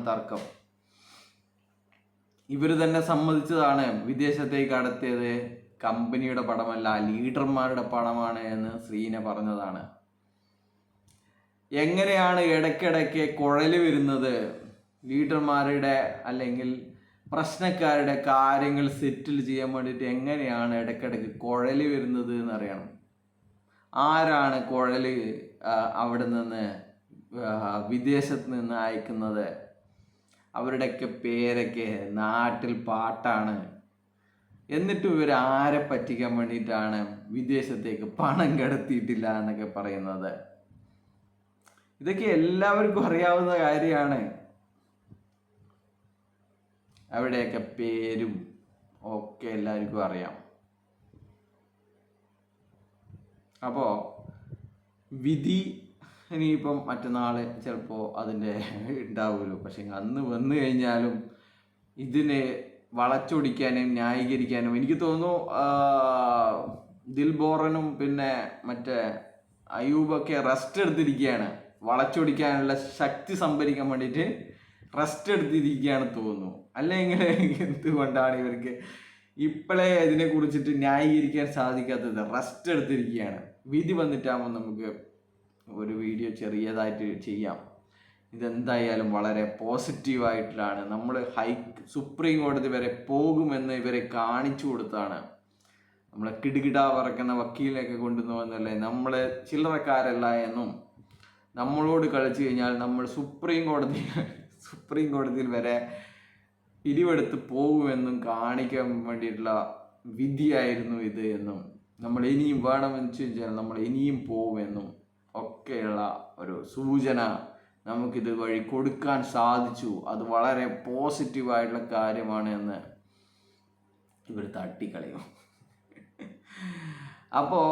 തർക്കം. ഇവർ തന്നെ സമ്മതിച്ചതാണ് വിദേശത്തേക്ക് കടത്തിയത് കമ്പനിയുടെ പടമല്ല, ലീഡർമാരുടെ പടമാണ് എന്ന് ശ്രീന പറഞ്ഞതാണ്. എങ്ങനെയാണ് ഇടയ്ക്കിടയ്ക്ക് കുഴല് വരുന്നത്, ലീഡർമാരുടെ അല്ലെങ്കിൽ പ്രശ്നക്കാരുടെ കാര്യങ്ങൾ സെറ്റിൽ ചെയ്യാൻ വേണ്ടിയിട്ട് എങ്ങനെയാണ് ഇടയ്ക്കിടയ്ക്ക് കുഴല് വരുന്നത് എന്നറിയണം. ആരാണ് കുഴല് അവിടെ നിന്ന് വിദേശത്ത് നിന്ന് അയക്കുന്നത്? അവരുടെയൊക്കെ പേരൊക്കെ നാട്ടിൽ പാട്ടാണ്. എന്നിട്ട് ഇവർ ആരെ പറ്റിക്കാൻ വേണ്ടിയിട്ടാണ് വിദേശത്തേക്ക് പണം കടത്തിയിട്ടില്ല എന്നൊക്കെ പറയുന്നത്? ഇതൊക്കെ എല്ലാവർക്കും അറിയാവുന്ന കാര്യമാണ്. അവിടെയൊക്കെ പേരും ഒക്കെ എല്ലാവർക്കും അറിയാം. അപ്പോൾ വിധി ഇനിയിപ്പം മറ്റന്നാൾ ചിലപ്പോൾ അതിൻ്റെ ഉണ്ടാവുമല്ലോ. പക്ഷെ അന്ന് വന്നു കഴിഞ്ഞാലും ഇതിനെ വളച്ചൊടിക്കാനും ന്യായീകരിക്കാനും എനിക്ക് തോന്നുന്നു ദിൽബോറനും പിന്നെ മറ്റേ അയൂബൊക്കെ റെസ്റ്റ് എടുത്തിരിക്കുകയാണ്. വളച്ചൊടിക്കാനുള്ള ശക്തി സംഭരിക്കാൻ വേണ്ടിയിട്ട് റെസ്റ്റ് എടുത്തിരിക്കുകയാണ് തോന്നുന്നു. അല്ലെങ്കിൽ എന്തുകൊണ്ടാണ് ഇവർക്ക് ഇപ്പോഴേ ഇതിനെ കുറിച്ചിട്ട് ന്യായീകരിക്കാൻ സാധിക്കാത്തത്? റെസ്റ്റ് എടുത്തിരിക്കുകയാണ്. വിധി വന്നിട്ടാകുമ്പോൾ നമുക്ക് ഒരു വീഡിയോ ചെറിയതായിട്ട് ചെയ്യാം. ഇതെന്തായാലും വളരെ പോസിറ്റീവായിട്ടാണ്. നമ്മൾ സുപ്രീം കോടതി വരെ പോകുമെന്ന് ഇവരെ കാണിച്ചു കൊടുത്താണ്. നമ്മളെ കിടുകിടാ പറക്കുന്ന വക്കീലിനെയൊക്കെ കൊണ്ടുവന്നല്ലേ, നമ്മൾ ചില്ലറക്കാരല്ല എന്നും നമ്മളോട് കളിച്ചു കഴിഞ്ഞാൽ നമ്മൾ സുപ്രീം കോടതിയിൽ വരെ പിരിവെടുത്ത് പോകുമെന്നും കാണിക്കാൻ വേണ്ടിയിട്ടുള്ള വിധിയായിരുന്നു ഇത് എന്നും, നമ്മൾ ഇനിയും വേണമെന്ന് ചോദിച്ചാൽ നമ്മൾ ഇനിയും പോകുമെന്നും ഒക്കെയുള്ള ഒരു സൂചന നമുക്കിത് വഴി കൊടുക്കാൻ സാധിച്ചു. അത് വളരെ പോസിറ്റീവായിട്ടുള്ള കാര്യമാണ് എന്ന് ഇവർ തട്ടിക്കളയും. അപ്പോൾ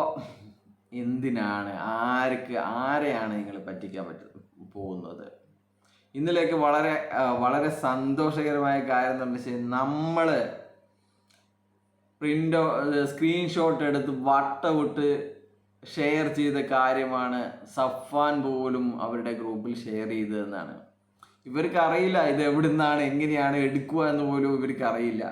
എന്തിനാണ്, ആരെയാണ് നിങ്ങൾ പറ്റിക്കാൻ പോകുന്നത്? ഇന്നലേക്ക് വളരെ സന്തോഷകരമായ കാര്യം എന്ന് വെച്ചാൽ നമ്മൾ സ്ക്രീൻഷോട്ട് എടുത്ത് വട്ടവിട്ട് ഷെയർ ചെയ്ത കാര്യമാണ്. സഫാൻ പോലും അവരുടെ ഗ്രൂപ്പിൽ ഷെയർ ചെയ്തതെന്നാണ്. ഇവർക്ക് അറിയില്ല ഇത് എവിടെ നിന്നാണ് എങ്ങനെയാണ് എടുക്കുക എന്ന് പോലും ഇവർക്ക് അറിയില്ല.